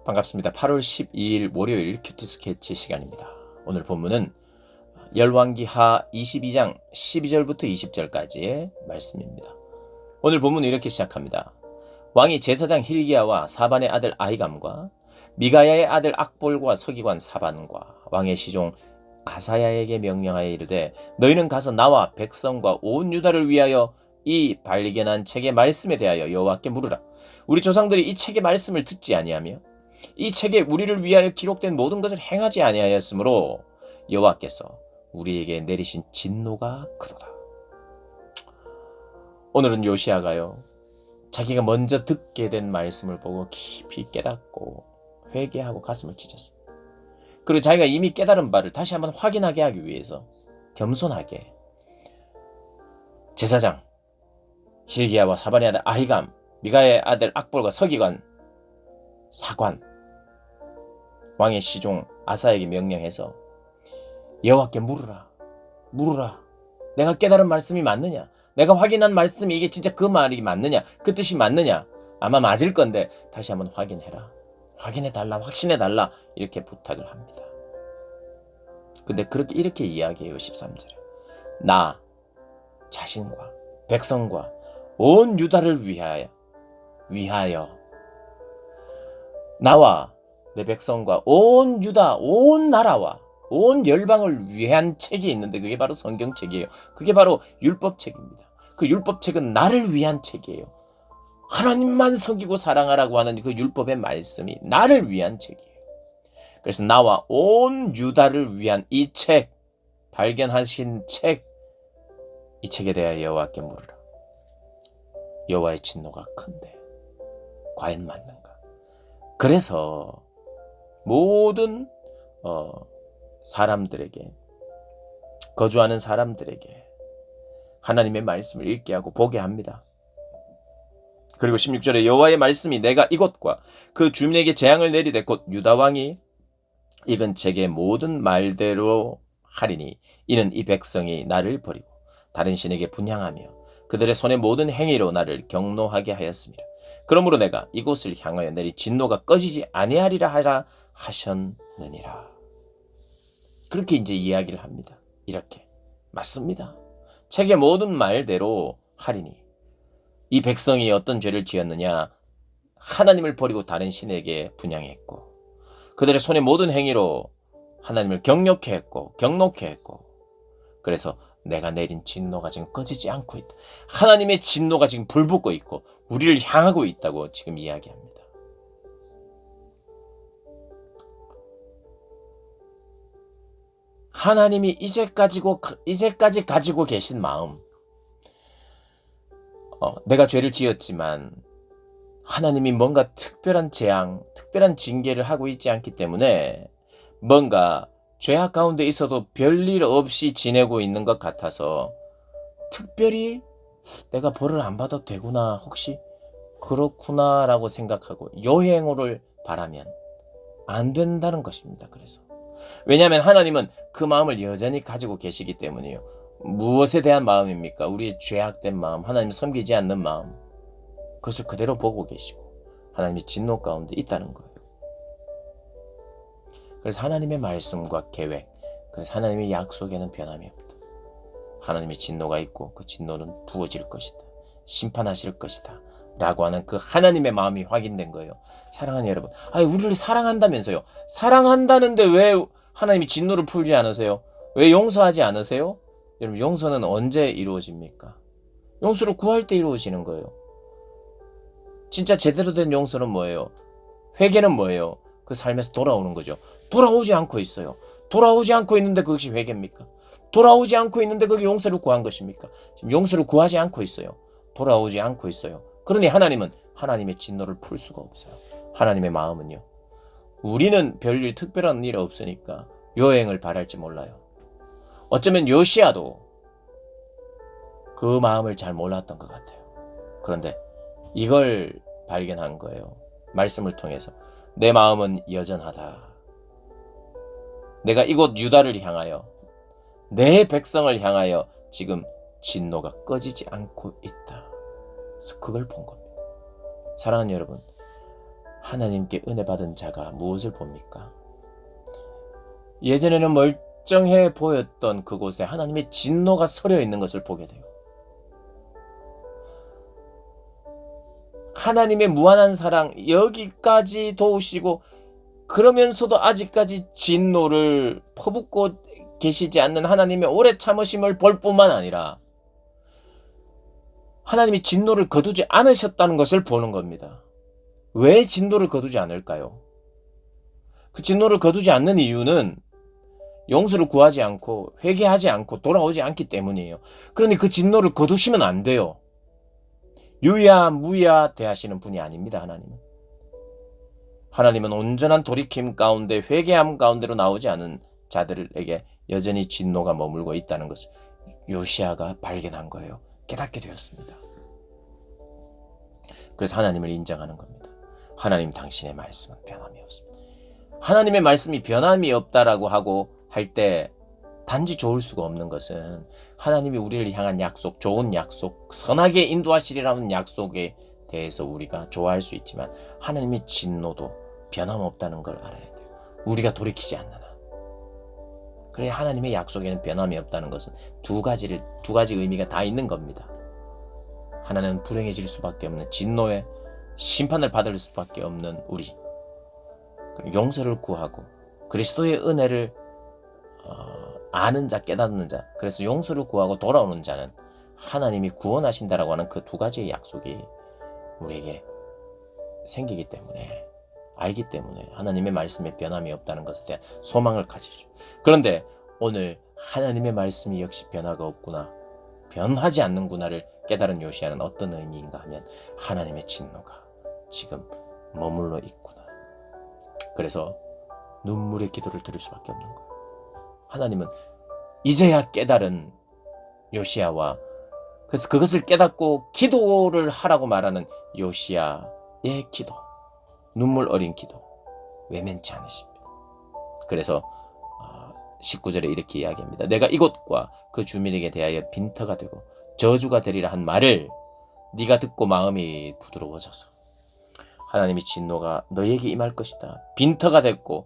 반갑습니다. 8월 12일 월요일 큐티 스케치 시간입니다. 오늘 본문은 열왕기하 22장 12절부터 20절까지의 말씀입니다. 오늘 본문은 이렇게 시작합니다. 왕이 제사장 힐기야와 사반의 아들 아히감과 미가야의 아들 악볼과 서기관 사반과 왕의 시종 아사야에게 명령하여 이르되 너희는 가서 나와 백성과 온 유다를 위하여 이 발견한 책의 말씀에 대하여 여호와께 물으라. 우리 조상들이 이 책의 말씀을 듣지 아니하며 이 책에 우리를 위하여 기록된 모든 것을 행하지 아니하였으므로 여호와께서 우리에게 내리신 진노가 크도다. 오늘은 요시야가요, 자기가 먼저 듣게 된 말씀을 보고 깊이 깨닫고 회개하고 가슴을 찢었습니다. 그리고 자기가 이미 깨달은 바를 다시 한번 확인하게 하기 위해서 겸손하게 제사장 힐기야와 사반의 아들 아히감, 미가의 아들 악볼과 서기관, 사관, 왕의 시종 아사에게 명령해서 여호와께 물으라. 내가 깨달은 말씀이 맞느냐? 내가 확인한 말씀이 이게 진짜 그 말이 맞느냐? 그 뜻이 맞느냐? 아마 맞을 건데 다시 한번 확인해라. 확인해달라. 확신해달라. 이렇게 부탁을 합니다. 근데 이렇게 이야기해요. 13절에. 나 자신과 백성과 온 유다를 위하여 나와 내 백성과 온 유다, 온 나라와 온 열방을 위한 책이 있는데 그게 바로 성경책이에요. 그게 바로 율법책입니다. 그 율법책은 나를 위한 책이에요. 하나님만 섬기고 사랑하라고 하는 그 율법의 말씀이 나를 위한 책이에요. 그래서 나와 온 유다를 위한 이 책, 발견하신 책, 이 책에 대하여 여호와께 물으라. 여호와의 진노가 큰데 과연 맞는가? 그래서 모든 사람들에게, 거주하는 사람들에게 하나님의 말씀을 읽게 하고 보게 합니다. 그리고 16절에 여호와의 말씀이 내가 이곳과 그 주민에게 재앙을 내리되 곧 유다 왕이 읽은 책의 모든 말대로 하리니 이는 이 백성이 나를 버리고 다른 신에게 분향하며 그들의 손의 모든 행위로 나를 경노하게 하였습니다. 그러므로 내가 이곳을 향하여 내리 진노가 꺼지지 아니하리라 하라 하셨느니라. 그렇게 이제 이야기를 합니다. 이렇게 맞습니다. 책의 모든 말대로 하리니 이 백성이 어떤 죄를 지었느냐? 하나님을 버리고 다른 신에게 분향했고 그들의 손의 모든 행위로 하나님을 경욕해 했고 그래서 내가 내린 진노가 지금 꺼지지 않고 있다. 하나님의 진노가 지금 불붙고 있고 우리를 향하고 있다고 지금 이야기합니다. 하나님이 이제까지 가지고 계신 마음, 내가 죄를 지었지만 하나님이 뭔가 특별한 재앙, 특별한 징계를 하고 있지 않기 때문에 뭔가 죄악 가운데 있어도 별일 없이 지내고 있는 것 같아서 특별히 내가 벌을 안 받아도 되구나, 혹시 그렇구나 라고 생각하고 여행을 바라면 안 된다는 것입니다. 그래서 왜냐하면 하나님은 그 마음을 여전히 가지고 계시기 때문이에요. 무엇에 대한 마음입니까? 우리의 죄악된 마음, 하나님 섬기지 않는 마음, 그것을 그대로 보고 계시고 하나님의 진노 가운데 있다는 거예요. 그래서 하나님의 말씀과 계획, 그래서 하나님의 약속에는 변함이 없다. 하나님의 진노가 있고 그 진노는 부어질 것이다. 심판하실 것이다. 라고 하는 그 하나님의 마음이 확인된 거예요. 사랑하는 여러분, 우리를 사랑한다면서요. 사랑한다는데 왜 하나님이 진노를 풀지 않으세요? 왜 용서하지 않으세요? 여러분, 용서는 언제 이루어집니까? 용서를 구할 때 이루어지는 거예요. 진짜 제대로 된 용서는 뭐예요? 회개는 뭐예요? 그 삶에서 돌아오는 거죠. 돌아오지 않고 있어요. 돌아오지 않고 있는데 그것이 회개입니까? 돌아오지 않고 있는데 그게 용서를 구한 것입니까? 지금 용서를 구하지 않고 있어요. 돌아오지 않고 있어요. 그러니 하나님은 하나님의 진노를 풀 수가 없어요. 하나님의 마음은요. 우리는 별일 특별한 일 없으니까 여행을 바랄지 몰라요. 어쩌면 요시야도 그 마음을 잘 몰랐던 것 같아요. 그런데 이걸 발견한 거예요. 말씀을 통해서. 내 마음은 여전하다. 내가 이곳 유다를 향하여, 내 백성을 향하여 지금 진노가 꺼지지 않고 있다. 그래서 그걸 본 겁니다. 사랑하는 여러분, 하나님께 은혜 받은 자가 무엇을 봅니까? 예전에는 멀쩡해 보였던 그곳에 하나님의 진노가 서려 있는 것을 보게 돼요. 하나님의 무한한 사랑 여기까지 도우시고 그러면서도 아직까지 진노를 퍼붓고 계시지 않는 하나님의 오래 참으심을 볼 뿐만 아니라 하나님이 진노를 거두지 않으셨다는 것을 보는 겁니다. 왜 진노를 거두지 않을까요? 그 진노를 거두지 않는 이유는 용서를 구하지 않고 회개하지 않고 돌아오지 않기 때문이에요. 그러니 그 진노를 거두시면 안 돼요. 유야 무야 대하시는 분이 아닙니다. 하나님은 온전한 돌이킴 가운데 회개함 가운데로 나오지 않은 자들에게 여전히 진노가 머물고 있다는 것을 요시야가 발견한 거예요. 깨닫게 되었습니다. 그래서 하나님을 인정하는 겁니다. 하나님 당신의 말씀은 변함이 없습니다. 하나님의 말씀이 변함이 없다라고 하고 할 때 단지 좋을 수가 없는 것은 하나님이 우리를 향한 약속, 좋은 약속, 선하게 인도하시리라는 약속에 대해서 우리가 좋아할 수 있지만 하나님의 진노도 변함없다는 걸 알아야 돼요. 우리가 돌이키지 않는 한. 그래 하나님의 약속에는 변함이 없다는 것은 두 가지 의미가 다 있는 겁니다. 하나는 불행해질 수밖에 없는 진노의 심판을 받을 수밖에 없는 우리. 용서를 구하고 그리스도의 은혜를 아는 자, 깨닫는 자, 그래서 용서를 구하고 돌아오는 자는 하나님이 구원하신다라고 하는 그 두 가지의 약속이 우리에게 생기기 때문에, 알기 때문에 하나님의 말씀에 변함이 없다는 것에 대한 소망을 가지죠. 그런데 오늘 하나님의 말씀이 역시 변화가 없구나, 변하지 않는구나를 깨달은 요시야는 어떤 의미인가 하면 하나님의 진노가 지금 머물러 있구나. 그래서 눈물의 기도를 드릴 수밖에 없는 거예요. 하나님은 이제야 깨달은 요시야와 그래서 그것을 깨닫고 기도를 하라고 말하는 요시야의 기도, 눈물 어린 기도 외면치 않으십니다. 그래서 19절에 이렇게 이야기합니다. 내가 이곳과 그 주민에게 대하여 빈터가 되고 저주가 되리라 한 말을 네가 듣고 마음이 부드러워져서 하나님의 진노가 너에게 임할 것이다, 빈터가 되고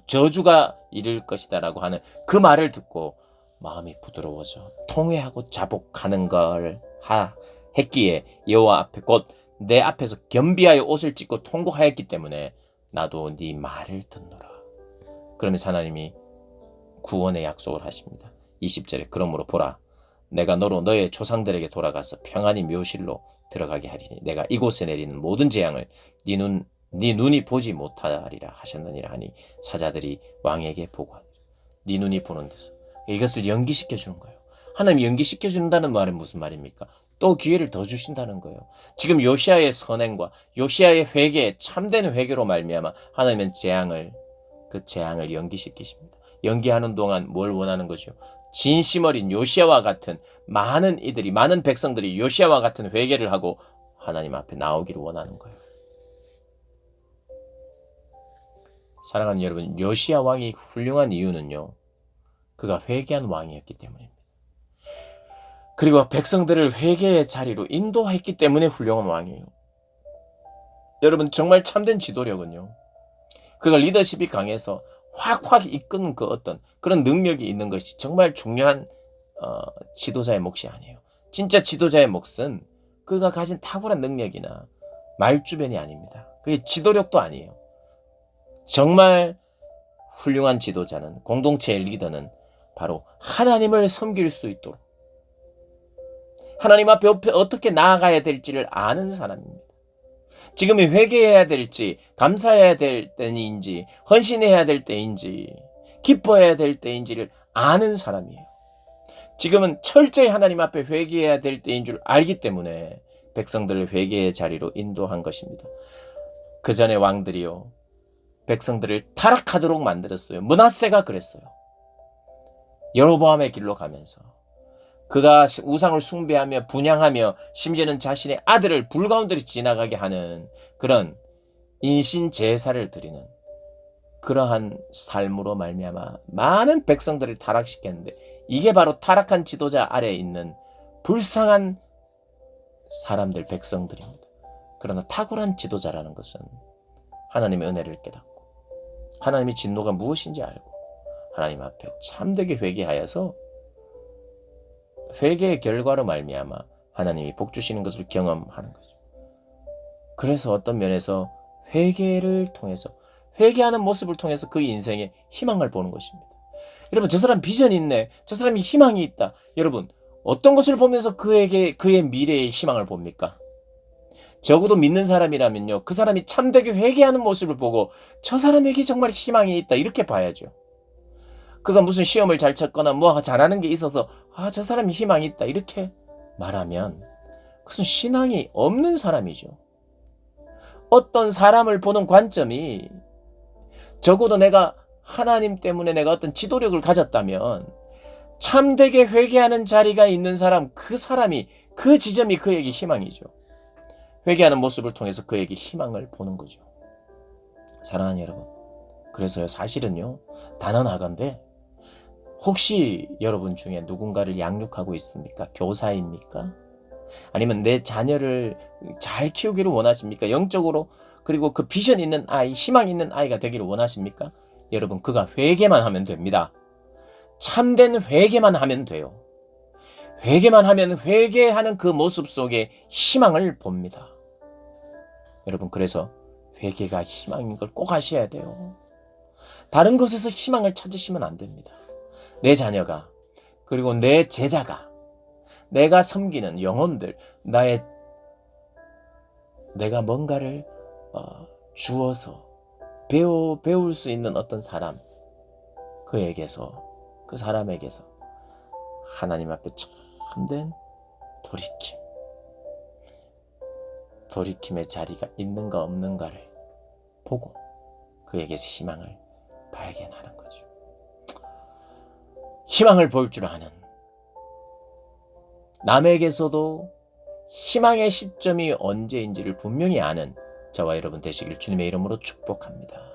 저주가 이를 것이다 라고 하는 그 말을 듣고 마음이 부드러워져 통회하고 자복하는 걸 했기에 여호와 앞에 곧 내 앞에서 겸비하여 옷을 찢고 통곡하였기 때문에 나도 네 말을 듣노라. 그러면서 하나님이 구원의 약속을 하십니다. 20절에 그러므로 보라, 내가 너로 너의 조상들에게 돌아가서 평안히 묘실로 들어가게 하리니 내가 이곳에 내리는 모든 재앙을 네 눈이 보지 못하리라 하셨느니라 하니 사자들이 왕에게 보고하니라. 네 눈이 보는 데서 이것을 연기시켜 주는 거예요. 하나님이 연기시켜 준다는 말은 무슨 말입니까? 또 기회를 더 주신다는 거예요. 지금 요시야의 선행과 요시야의 회개, 참된 회개로 말미암아 하나님은 그 재앙을 연기시키십니다. 연기하는 동안 뭘 원하는 거죠? 진심 어린 요시야와 같은 많은 백성들이 요시야와 같은 회개를 하고 하나님 앞에 나오기를 원하는 거예요. 사랑하는 여러분, 요시야 왕이 훌륭한 이유는요, 그가 회개한 왕이었기 때문입니다. 그리고 백성들을 회개의 자리로 인도했기 때문에 훌륭한 왕이에요. 여러분, 정말 참된 지도력은요, 그가 리더십이 강해서 확 이끄는 그 어떤 그런 능력이 있는 것이 정말 중요한 지도자의 몫이 아니에요. 진짜 지도자의 몫은 그가 가진 탁월한 능력이나 말주변이 아닙니다. 그게 지도력도 아니에요. 정말 훌륭한 지도자는, 공동체의 리더는 바로 하나님을 섬길 수 있도록 하나님 앞에 어떻게 나아가야 될지를 아는 사람입니다. 지금이 회개해야 될지, 감사해야 될 때인지, 헌신해야 될 때인지, 기뻐해야 될 때인지를 아는 사람이에요. 지금은 철저히 하나님 앞에 회개해야 될 때인 줄 알기 때문에 백성들을 회개의 자리로 인도한 것입니다. 그 전에 왕들이요, 백성들을 타락하도록 만들었어요. 므낫세가 그랬어요. 여로보암의 길로 가면서 그가 우상을 숭배하며 분향하며 심지어는 자신의 아들을 불 가운데로 지나가게 하는 그런 인신 제사를 드리는 그러한 삶으로 말미암아 많은 백성들을 타락시켰는데, 이게 바로 타락한 지도자 아래에 있는 불쌍한 사람들, 백성들입니다. 그러나 탁월한 지도자라는 것은 하나님의 은혜를 깨닫고 하나님의 진노가 무엇인지 알고 하나님 앞에 참되게 회개하여서 회개의 결과로 말미암아 하나님이 복 주시는 것을 경험하는 거죠. 그래서 어떤 면에서 회개를 통해서 회개하는 모습을 통해서 그 인생에 희망을 보는 것입니다. 여러분, 저 사람 비전이 있네. 저 사람이 희망이 있다. 여러분, 어떤 것을 보면서 그에게 그의 미래의 희망을 봅니까? 적어도 믿는 사람이라면요, 그 사람이 참되게 회개하는 모습을 보고 저 사람에게 정말 희망이 있다 이렇게 봐야죠. 그가 무슨 시험을 잘 쳤거나 뭐 잘하는 게 있어서 저 사람이 희망이 있다 이렇게 말하면 그것은 신앙이 없는 사람이죠. 어떤 사람을 보는 관점이 적어도 내가 하나님 때문에 내가 어떤 지도력을 가졌다면 참되게 회개하는 자리가 있는 사람, 그 사람이 그 지점이 그에게 희망이죠. 회개하는 모습을 통해서 그에게 희망을 보는 거죠. 사랑하는 여러분, 그래서요, 사실은요, 단언하건대 혹시 여러분 중에 누군가를 양육하고 있습니까? 교사입니까? 아니면 내 자녀를 잘 키우기를 원하십니까? 영적으로, 그리고 그 비전 있는 아이, 희망 있는 아이가 되기를 원하십니까? 여러분, 그가 회개만 하면 됩니다. 참된 회개만 하면 돼요. 회개만 하면 회개하는 그 모습 속에 희망을 봅니다. 여러분, 그래서 회개가 희망인 걸 꼭 아셔야 돼요. 다른 것에서 희망을 찾으시면 안 됩니다. 내 자녀가, 그리고 내 제자가, 내가 섬기는 영혼들, 내가 뭔가를 주어서 배울 수 있는 어떤 사람, 그 사람에게서 하나님 앞에 참된 돌이킴의 자리가 있는가 없는가를 보고 그에게서 희망을 발견하는 거죠. 희망을 볼 줄 아는, 남에게서도 희망의 시점이 언제인지를 분명히 아는 저와 여러분 되시길 주님의 이름으로 축복합니다.